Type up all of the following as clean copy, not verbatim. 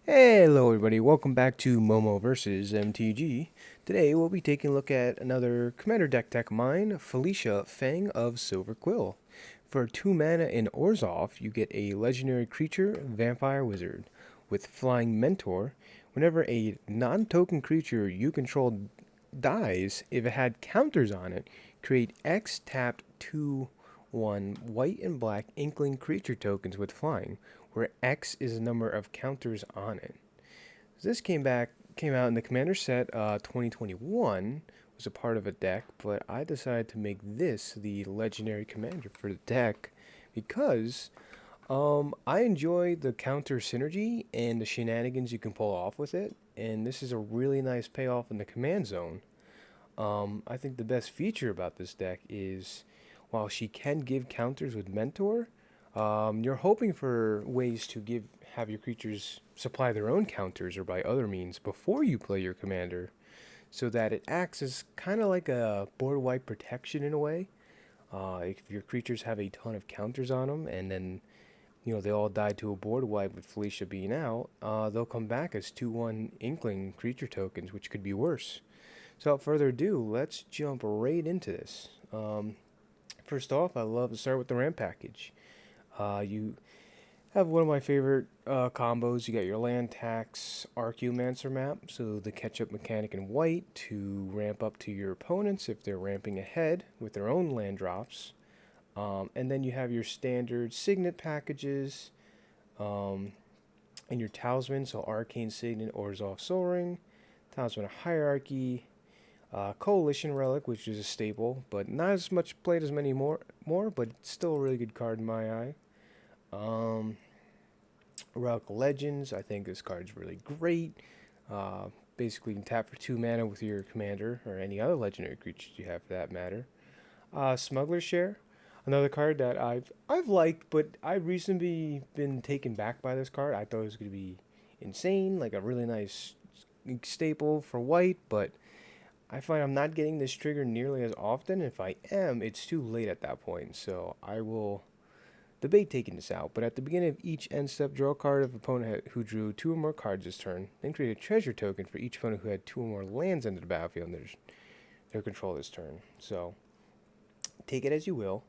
Hello everybody, welcome back to Momo vs. MTG. Today we'll be taking a look at another commander deck of mine, Felicia, Fang of Silverquill. For 2 mana in Orzhov, you get a legendary creature, Vampire Wizard. With Flying Mentor, whenever a non-token creature you control dies, if it had counters on it, create X tapped 2/1 white and black Inkling creature tokens with flying, where X is the number of counters on it. So this came out in the Commander set 2021, was a part of a deck, but I decided to make this the legendary commander for the deck because I enjoy the counter synergy and the shenanigans you can pull off with it, and this is a really nice payoff in the command zone. I think the best feature about this deck is while she can give counters with Mentor, you're hoping for ways to have your creatures supply their own counters or by other means before you play your commander, so that it acts as kind of like a board wipe protection in a way. If your creatures have a ton of counters on them, and then they all died to a board wipe with Felicia being out, they'll come back as 2/1 Inkling creature tokens, which could be worse. So without further ado, let's jump right into this. First off, I love to start with the ramp package. You have one of my favorite combos. You got your land tax Archaeomancer map, so the catch-up mechanic in white to ramp up to your opponents if they're ramping ahead with their own land drops. And then you have your standard signet packages and your talisman, so Arcane Signet, Orzhov Soaring, Talisman of Hierarchy, Coalition Relic, which is a staple, but not as much played as many more, but still a really good card in my eye. Um, Relic Legends, I think this card's really great. Basically, you can tap for 2 mana with your commander, or any other legendary creatures you have for that matter. Smuggler's Share, another card that I've liked, but I've recently been taken back by this card. I thought it was going to be insane, like a really nice staple for white, but I find I'm not getting this trigger nearly as often. If I am, it's too late at that point, so I will debate taking this out. But at the beginning of each end step, draw a card of opponent who drew 2 or more cards this turn. Then create a treasure token for each opponent who had 2 or more lands into the battlefield under their control this turn. So take it as you will.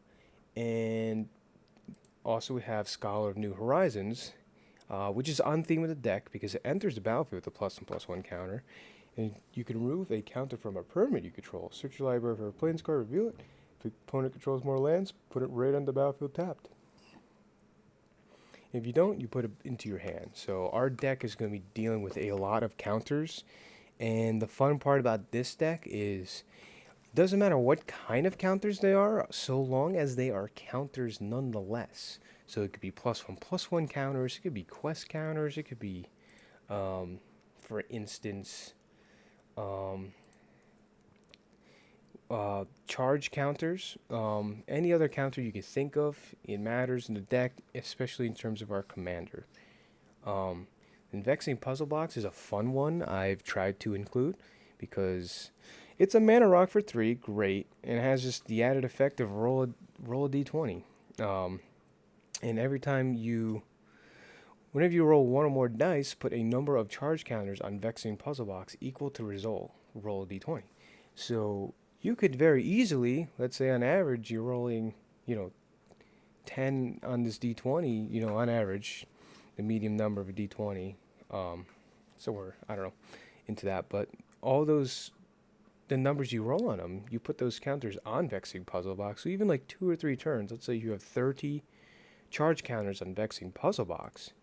And also we have Scholar of New Horizons, which is on theme with the deck because it enters the battlefield with a +1/+1 counter. And you can remove a counter from a permanent you control. Search your library for a Plains card, reveal it. If the opponent controls more lands, put it right on the battlefield tapped. If you don't, you put it into your hand. So our deck is going to be dealing with a lot of counters. And the fun part about this deck is it doesn't matter what kind of counters they are, so long as they are counters nonetheless. So it could be +1/+1 counters, it could be quest counters, it could be, for instance, um, charge counters, any other counter you can think of. It matters in the deck, especially in terms of our commander. Um, and Vexing Puzzle Box is a fun one I've tried to include because it's a mana rock for 3, great, and it has just the added effect of roll a d20. And whenever you roll 1 or more dice, put a number of charge counters on Vexing Puzzle Box equal to roll a d20. So you could very easily, let's say on average, you're rolling, 10 on this d20, on average, the medium number of a d20, somewhere, I don't know, into that. But the numbers you roll on them, you put those counters on Vexing Puzzle Box. So even like 2 or 3 turns, let's say you have 30 charge counters on Vexing Puzzle Box.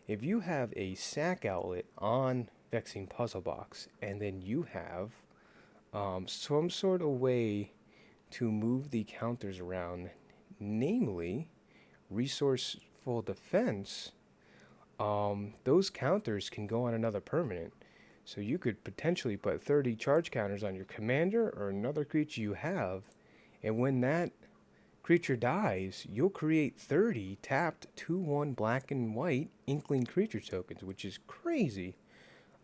If you have a sack outlet on Vexing Puzzle Box, and then you have some sort of way to move the counters around, namely resourceful defense, those counters can go on another permanent. So you could potentially put 30 charge counters on your commander or another creature you have, and when that creature dies, you'll create 30 tapped 2/1 black and white Inkling creature tokens, which is crazy.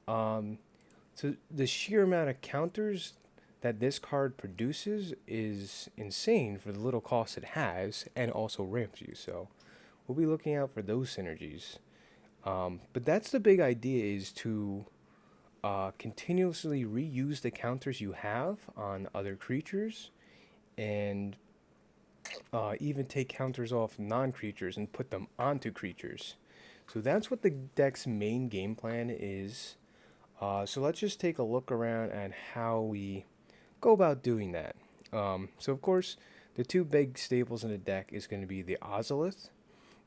So the sheer amount of counters that this card produces is insane for the little cost it has, and also ramps you. So we'll be looking out for those synergies. But that's the big idea, is to continuously reuse the counters you have on other creatures, and even take counters off non-creatures and put them onto creatures. So that's what the deck's main game plan is. So let's just take a look around at how we go about doing that. So of course, the two big staples in the deck is going to be the Ozolith.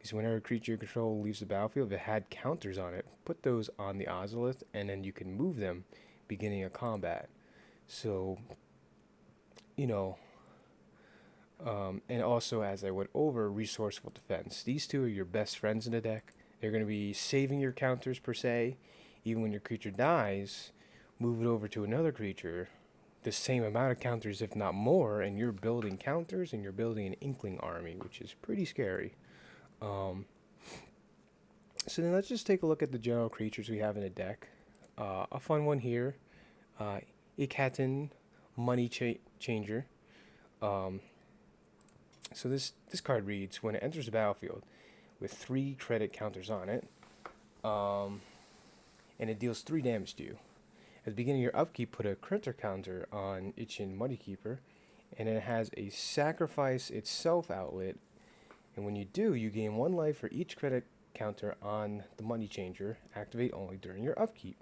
Is whenever a creature you control leaves the battlefield, if it had counters on it, put those on the Ozolith, and then you can move them beginning of combat. So, you know, and also, as I went over, resourceful defense. These two are your best friends in the deck. They're going to be saving your counters per se. Even when your creature dies, move it over to another creature, the same amount of counters, if not more, and you're building counters and you're building an Inkling army, which is pretty scary. So then let's just take a look at the general creatures we have in the deck. A fun one here, Ikaten, Money Changer. So this card reads, when it enters the battlefield with 3 credit counters on it, and it deals 3 damage to you. At the beginning of your upkeep, put a credit counter on Ichin Money Keeper, and it has a sacrifice itself outlet. And when you do, you gain 1 life for each credit counter on the Money Changer. Activate only during your upkeep.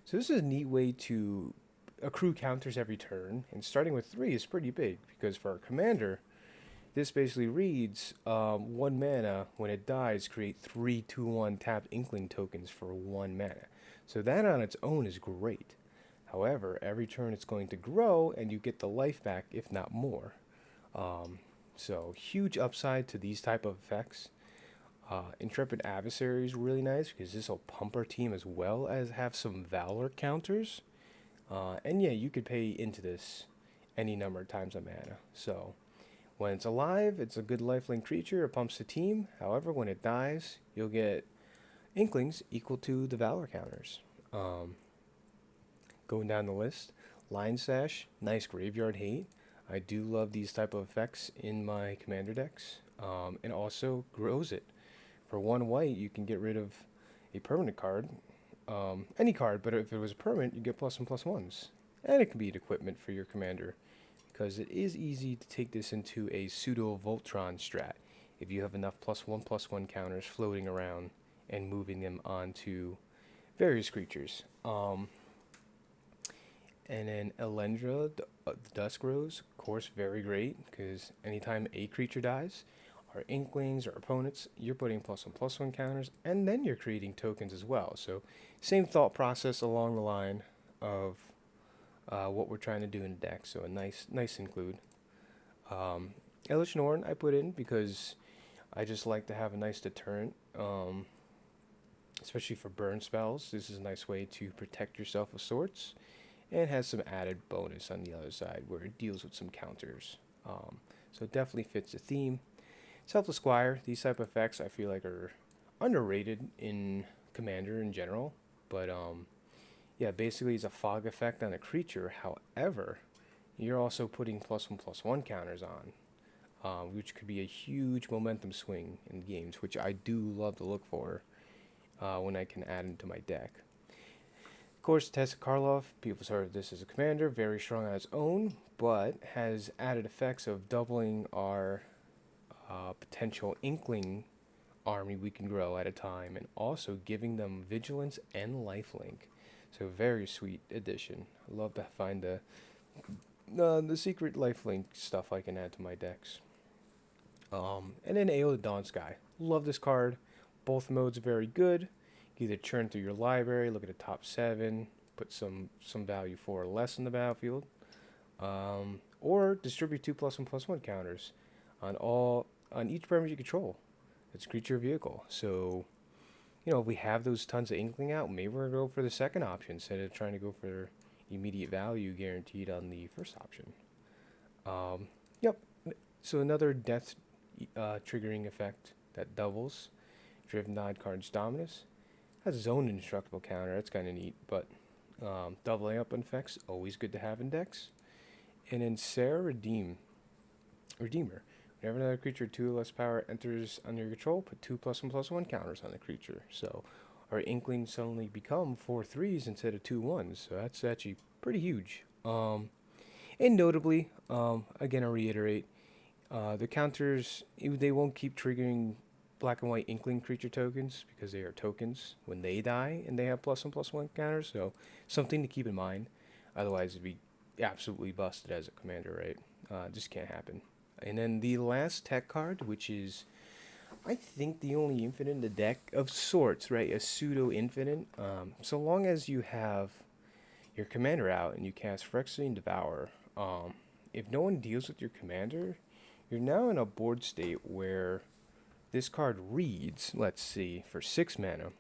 So this is a neat way to accrue counters every turn, and starting with 3 is pretty big, because for our commander, this basically reads 1 mana. When it dies, create 3 2/1 tapped Inkling tokens for 1 mana. So that on its own is great. However, every turn it's going to grow, and you get the life back, if not more. So huge upside to these type of effects. Intrepid Adversary is really nice, because this will pump our team as well as have some Valor counters. And yeah, you could pay into this any number of times on mana. So when it's alive, it's a good lifelink creature. It pumps the team. However, when it dies, you'll get Inklings equal to the Valor counters. Going down the list, Line Sash, nice graveyard hate. I do love these type of effects in my commander decks. And also grows it. For 1 white, you can get rid of a permanent card. Any card, but if it was a permanent, you get +1/+1s. And it can be an equipment for your commander, because it is easy to take this into a pseudo Voltron strat if you have enough +1/+1 counters floating around and moving them onto various creatures. And then Elendra, the Dusk Rose, of course, very great, because anytime a creature dies, our Inklings or opponents, you're putting +1/+1 counters, and then you're creating tokens as well. So same thought process along the line of what we're trying to do in the deck. So a nice include. Elish Norn I put in because I just like to have a nice deterrent, especially for burn spells. This is a nice way to protect yourself of sorts, and it has some added bonus on the other side where it deals with some counters. So it definitely fits the theme. Selfless Squire, these type of effects I feel like are underrated in Commander in general, but yeah, basically it's a fog effect on a creature. However, you're also putting +1/+1 counters on, which could be a huge momentum swing in games, which I do love to look for when I can add into my deck. Of course, Tessa Karlov, people have heard of this as a commander, very strong on its own, but has added effects of doubling our potential Inkling army we can grow at a time, and also giving them vigilance and lifelink. So very sweet addition. I love to find the secret lifelink stuff I can add to my decks. And then AO the Dawn Sky. Love this card. Both modes are very good. You either churn through your library, look at the top 7, put some value 4 or less in the battlefield, or distribute 2 +1/+1 counters on each permanent you control. It's creature vehicle. So, if we have those tons of Inkling out, maybe we're going to go for the second option instead of trying to go for immediate value guaranteed on the first option. Yep. So another death triggering effect that doubles. Driven Nod card's Dominus. Has its own indestructible counter. That's kind of neat, but doubling up on effects, always good to have in decks. And then Sarah Redeemer. Whenever another creature with 2 or less power enters under your control, put 2 +1/+1 counters on the creature. So our Inklings suddenly become 4/3s instead of 2/1s. So that's actually pretty huge. And notably, again, I reiterate, the counters, they won't keep triggering black and white Inkling creature tokens because they are tokens when they die and they have +1/+1 counters. So something to keep in mind. Otherwise, it'd be absolutely busted as a commander, right? Just can't happen. And then the last tech card, which is, I think, the only infinite in the deck of sorts, right? A pseudo infinite. So long as you have your commander out and you cast Phyrexian Devour, if no one deals with your commander, you're now in a board state where this card reads, let's see, for 6 mana.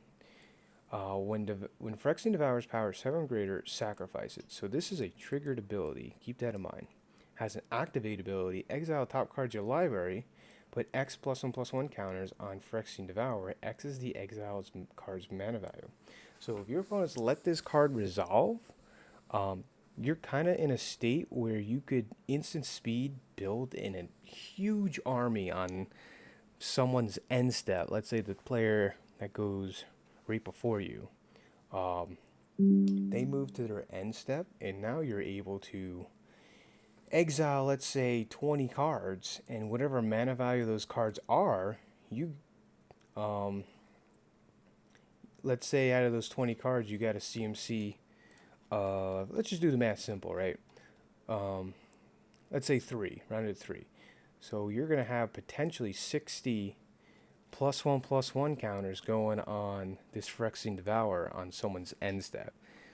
When Phyrexian Devour's power is 7 or greater, sacrifice it. So this is a triggered ability. Keep that in mind. Has an activate ability. Exile top cards of your library. Put X +1/+1 counters on Phyrexian Devour. X is the exiled card's mana value. So if your opponents let this card resolve, you're kind of in a state where you could instant speed build in a huge army on someone's end step. Let's say the player that goes right before you, they move to their end step, and now you're able to exile, let's say, 20 cards, and whatever mana value those cards are, you, let's say out of those 20 cards, you got a CMC. Let's just do the math simple, right? Let's say 3, rounded 3. So you're going to have potentially 60 +1/+1 counters going on this Phyrexian Devour on someone's end step.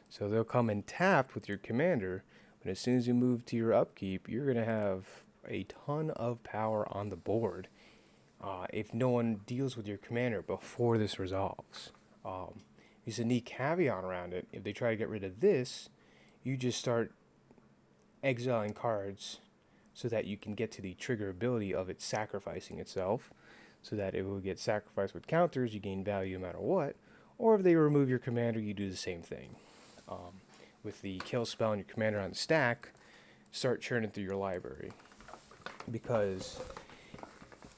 So they'll come in tapped with your commander, but as soon as you move to your upkeep, you're going to have a ton of power on the board if no one deals with your commander before this resolves. There's a neat caveat around it. If they try to get rid of this, you just start exiling cards so that you can get to the trigger ability of it sacrificing itself, so that it will get sacrificed with counters, you gain value no matter what. Or if they remove your commander, you do the same thing. With the kill spell and your commander on the stack, start churning through your library. Because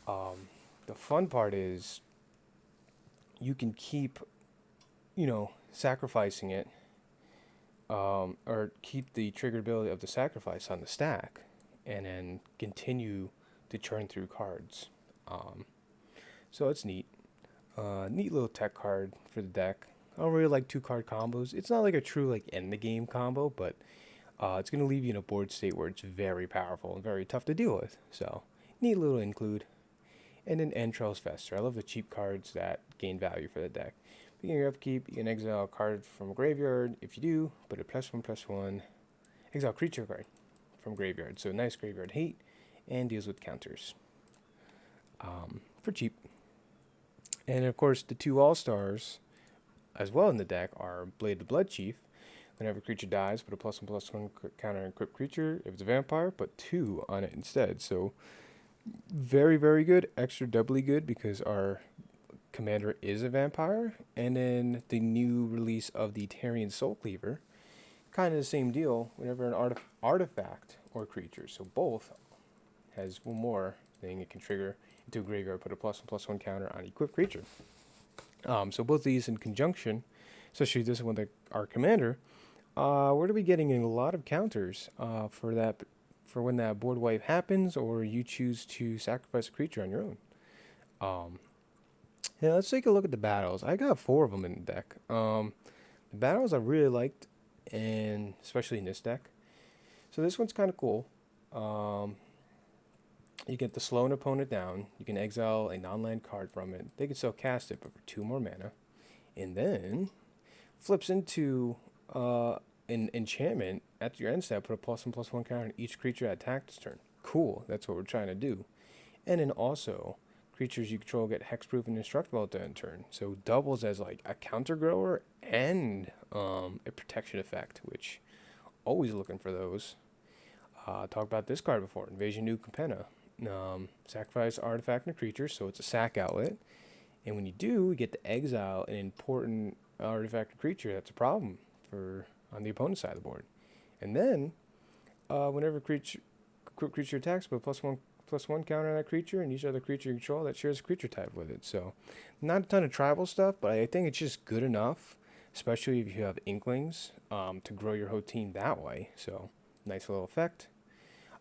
the fun part is you can keep, sacrificing it, or keep the trigger ability of the sacrifice on the stack, and then continue to churn through cards. So it's neat. Neat little tech card for the deck. I don't really like 2-card combos. It's not like a true end the game combo, but it's going to leave you in a board state where it's very powerful and very tough to deal with. So neat little include. And then Entrails Fester. I love the cheap cards that gain value for the deck. Beginning your upkeep, you can exile a card from a graveyard. If you do, put a +1/+1 exile creature card from graveyard. So nice graveyard hate, and deals with counters for cheap. And of course, the 2 all-stars as well in the deck are Blade the Blood Chief. Whenever a creature dies, put a +1/+1 counter on equipped creature. If it's a vampire, put 2 on it instead. So very, very good. Extra doubly good because our commander is a vampire. And then the new release of the Tarian Soul Cleaver, kind of the same deal. Whenever an artifact or creature, so both, has one more thing it can trigger into a graveyard, put a +1/+1 counter on equipped creature. So both of these in conjunction, especially this one with our commander, we're going to be getting a lot of counters for that, for when that board wipe happens, or you choose to sacrifice a creature on your own. Yeah, let's take a look at the battles. I got 4 of them in the deck. The battles I really liked, and especially in this deck. So this one's kind of cool. You get the slow an opponent down. You can exile a non-land card from it. They can still cast it, but for 2 more mana. And then flips into an enchantment at your end step. Put a +1/+1 counter on each creature that attacked this turn. Cool. That's what we're trying to do. And then also, creatures you control get hexproof and indestructible at the end turn. So doubles as a counter grower and a protection effect, which always looking for those. Talked about this card before, Invasion New Capenna. Sacrifice artifact and a creature, so it's a sack outlet. And when you do, you get to exile an important artifact or creature that's a problem for on the opponent's side of the board. And then, whenever creature attacks with +1 counter on that creature, and each other creature you control that shares a creature type with it. So, not a ton of tribal stuff, but I think it's just good enough, especially if you have Inklings, to grow your whole team that way. So, nice little effect.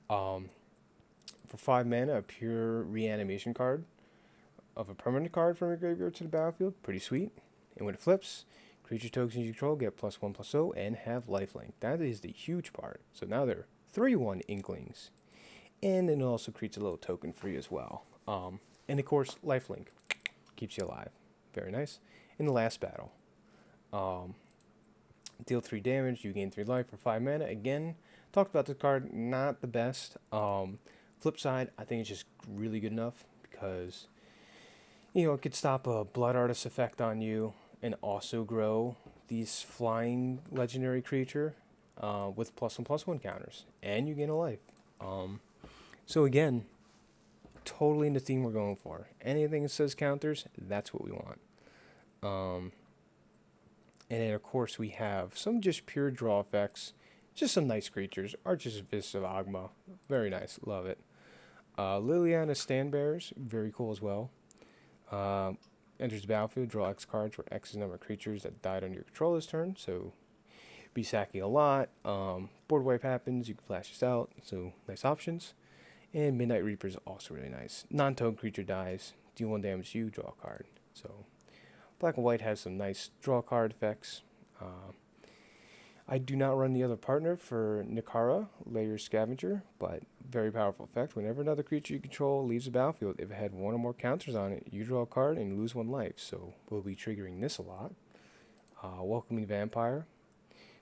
For 5 mana, a pure reanimation card of a permanent card from your graveyard to the battlefield. Pretty sweet. And when it flips, creature tokens you control get +1/+0 and have lifelink. That is the huge part. So now they're 3/1 Inklings. And it also creates a little token for you as well. And of course, lifelink keeps you alive. Very nice. In the last battle, deal 3 damage, you gain 3 life for 5 mana. Again, talked about this card, not the best. Flip side, I think it's just really good enough because, you know, it could stop a Blood Artist effect on you and also grow these flying legendary creature with +1/+1 counters. And you gain a life. So again, totally in the theme we're going for. Anything that says counters, that's what we want. And then of course we have some just pure draw effects. Just some nice creatures. Archers of Vis of Agma. Very nice. Love it. Liliana Standbearers. Very cool as well. Enters the battlefield. Draw X cards where X is the number of creatures that died on your controller's turn. So, be sacking a lot. Board wipe happens. You can flash this out. So, nice options. And Midnight Reaper is also really nice. Non-token creature dies. Deal 1 damage to you. Draw a card. So, Black and White has some nice draw card effects. I do not run the other partner for Nikara, Layer Scavenger, but very powerful effect. Whenever another creature you control leaves the battlefield, if it had 1 or more counters on it, you draw a card and lose 1 life. So we'll be triggering this a lot. Welcoming Vampire.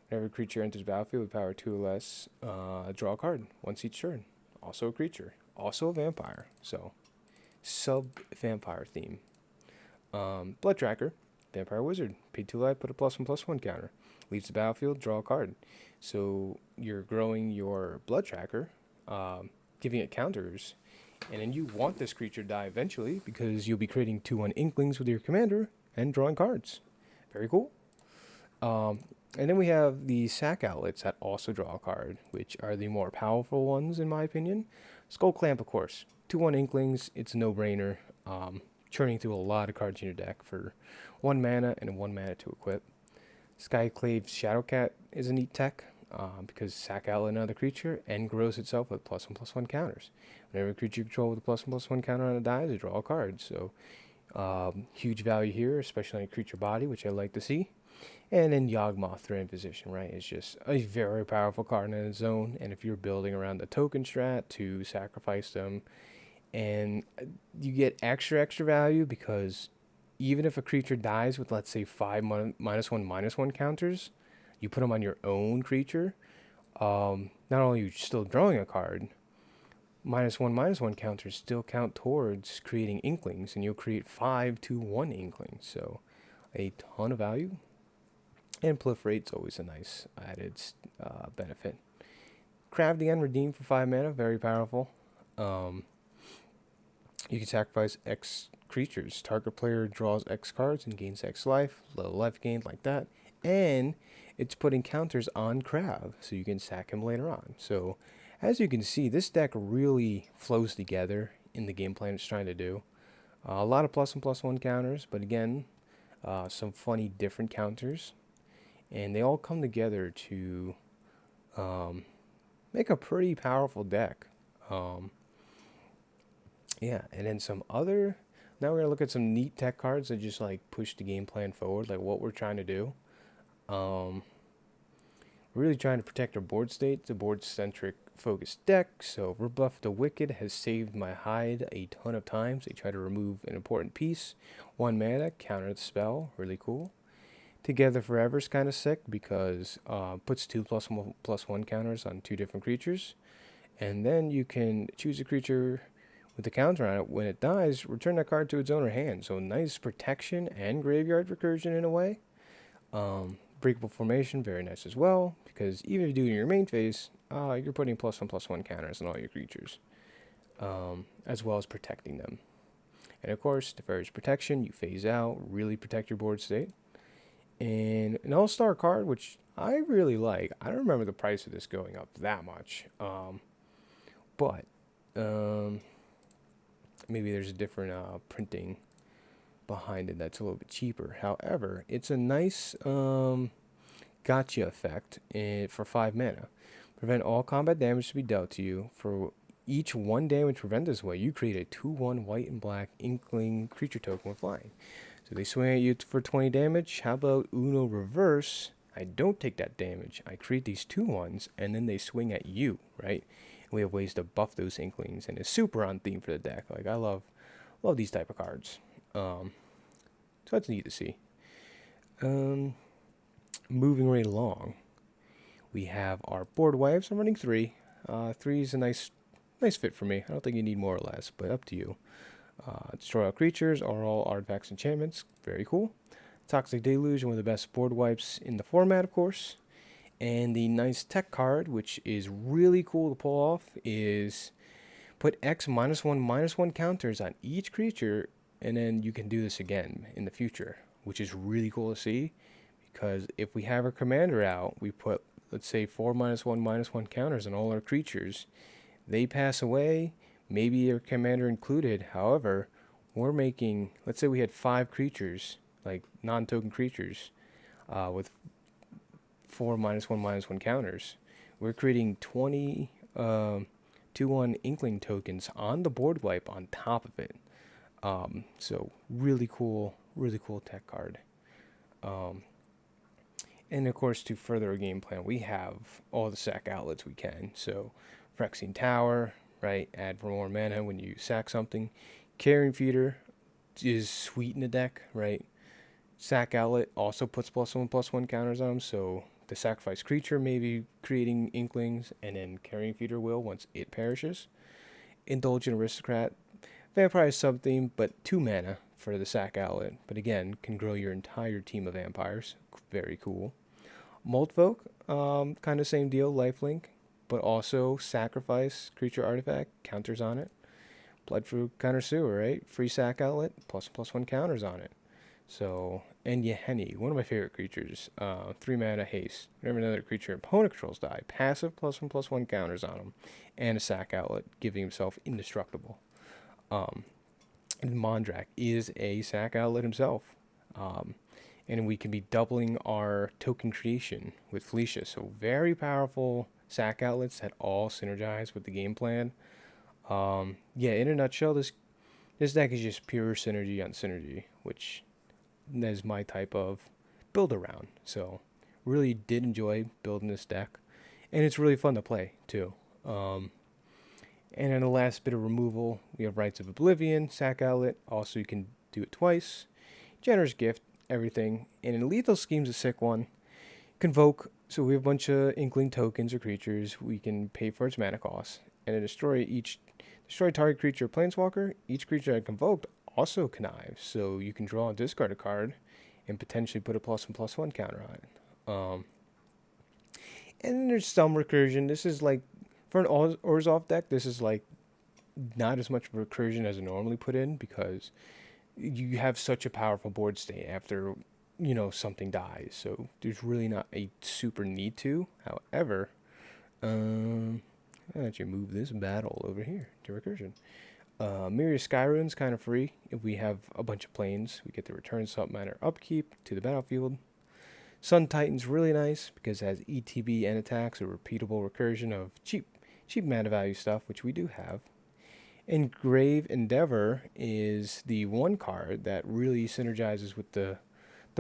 Whenever a creature enters the battlefield with power 2 or less, draw a card once each turn. Also a creature. Also a vampire. So, sub-vampire theme. Blood Tracker. Vampire Wizard. Pay 2 life, put a +1/+1 counter. Leaves the battlefield, draw a card. So you're growing your Blood Tracker, giving it counters, and then you want this creature to die eventually because you'll be creating 2/1 Inklings with your commander and drawing cards. Very cool. And then we have the sack outlets that also draw a card, which are the more powerful ones in my opinion. Skull Clamp, of course. 2/1 Inklings, it's a no-brainer. Churning through a lot of cards in your deck for 1 mana and 1 mana to equip. Skyclave's Shadowcat is a neat tech because sack outlet another creature and grows itself with +1/+1 counters. Whenever a creature you control with a +1/+1 counter on it dies, they draw a card. So huge value here, especially on a creature body, which I like to see. And then Yawgmoth Threat in position, right? It's just a very powerful card in its own. And if you're building around the token strat to sacrifice them, and you get extra value because even if a creature dies with, let's say, 5 -1/-1 counters, you put them on your own creature, not only are you still drawing a card, -1/-1 counters still count towards creating Inklings, and you'll create 5/1 Inklings, so a ton of value. And Proliferate's always a nice added benefit. Craft the End, redeem for 5 mana, very powerful. You can sacrifice X creatures. Target player draws X cards and gains X life. Little life gain like that. And it's putting counters on Crab, so you can sack him later on. So, as you can see, this deck really flows together in the game plan it's trying to do. A lot of +1/+1 counters, but again, some funny different counters. And they all come together to make a pretty powerful deck. Yeah, and then some other... Now we're going to look at some neat tech cards that just like push the game plan forward, like what we're trying to do. We're really trying to protect our board state. It's a board-centric focused deck, so Rebuff the Wicked has saved my hide a ton of times. They try to remove an important piece. 1 mana, counter the spell, really cool. Together Forever is kind of sick because puts 2 +1/+1 counters on 2 different creatures. And then you can choose a creature with the counter on it. When it dies, return that card to its owner hand. So nice protection and graveyard recursion in a way. Breakable Formation, very nice as well, because even if you do it in your main phase, you're putting +1/+1 counters on all your creatures, as well as protecting them. And of course, the Fairy's Protection, you phase out, really protect your board state. And an all-star card, which I really like. I don't remember the price of this going up that much. But maybe there's a different printing behind it that's a little bit cheaper. However, it's a nice gotcha effect for 5 mana. Prevent all combat damage to be dealt to you. For each 1 damage prevent this way, you create a 2/1 white and black Inkling creature token with flying. So they swing at you for 20 damage. How about Uno Reverse? I don't take that damage. I create these 2/1s, and then they swing at you, right? And we have ways to buff those Inklings, and it's super on theme for the deck. Like, I love these type of cards. So that's neat to see. Moving right along, we have our board wipes. I'm running 3. 3 is a nice fit for me. I don't think you need more or less, but up to you. Destroy all creatures or all artifacts, enchantments. Very cool. Toxic Deluge, one of the best board wipes in the format, of course. And the nice tech card, which is really cool to pull off, is put X -1/-1 counters on each creature, and then you can do this again in the future, which is really cool to see. Because if we have our commander out, we put, let's say, 4 -1/-1 counters on all our creatures. They pass away, maybe your commander included. However, we're making, let's say we had 5 creatures, like non-token creatures, with 4 -1/-1 counters. We're creating 20 2/1 Inkling tokens on the board wipe on top of it. So really cool tech card. And of course, to further our game plan, we have all the sack outlets we can. So, Phyrexian Tower, right? Add for more mana when you sack something. Carrion Feeder is sweet in the deck, right? Sack outlet also puts +1/+1 counters on them. So the sacrifice creature may be creating Inklings, and then Carrion Feeder will once it perishes. Indulgent Aristocrat, Vampire sub-theme, but 2 mana for the sack outlet. But again, can grow your entire team of vampires. Very cool. Moltfolk, kind of same deal, lifelink, but also sacrifice creature artifact, counters on it. Bloodfruit Connoisseur, right? Free sack outlet, +1/+1 counters on it. So, and Yeheni, one of my favorite creatures, 3 mana haste. Whenever another creature opponent controls die, passive +1/+1 counters on him, and a sack outlet, giving himself indestructible. And Mondrak is a sack outlet himself. And we can be doubling our token creation with Felicia. So very powerful sack outlets that all synergize with the game plan. Yeah, in a nutshell, this deck is just pure synergy on synergy, which is my type of build around. So really did enjoy building this deck, and it's really fun to play too. And then the last bit of removal, we have Rites of Oblivion, sack outlet. Also, you can do it twice. Generous Gift, everything. And in Lethal Scheme's a sick one. Convoke, so we have a bunch of Inkling tokens or creatures. We can pay for its mana cost. And then destroy target creature or Planeswalker. Each creature I convoked also connives. So you can draw and discard a card and potentially put a +1/+1 counter on it. And then there's some recursion. This is like, for an Orzhov deck, this is like not as much recursion as I normally put in, because you have such a powerful board state after, something dies. So there's really not a super need to. However, I'll actually move this battle over here to recursion. Myriad Skyrune's kind of free. If we have a bunch of planes, we get to return submatter upkeep to the battlefield. Sun Titan's really nice because it has ETB and attacks, a repeatable recursion of cheap mana value stuff, which we do have. And Grave Endeavor is the one card that really synergizes with the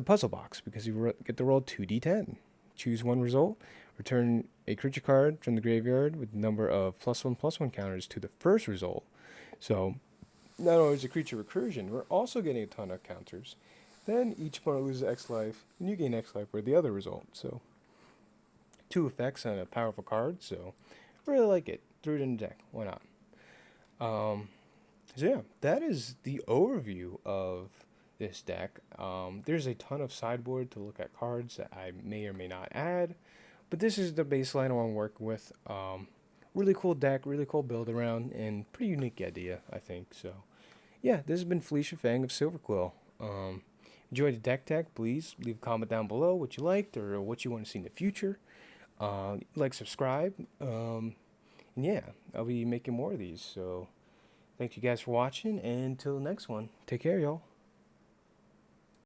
puzzle box, because you get to roll 2d10. Choose one result, return a creature card from the graveyard with the number of +1/+1 counters to the first result. So not only is a creature recursion, we're also getting a ton of counters. Then each opponent loses X life, and you gain X life for the other result. So 2 effects on a powerful card, so I really like it. Threw it in the deck. Why not? So yeah, that is the overview of this deck. There's a ton of sideboard to look at cards that I may or may not add, but this is the baseline I want to work with. Really cool deck, really cool build around, and pretty unique idea, I think. So yeah, this has been Felicia, Fang of Silverquill. Enjoyed the deck tech, please leave a comment down below what you liked or what you want to see in the future. Subscribe, and yeah, I'll be making more of these. So Thank you guys for watching, and until the next one, take care, y'all.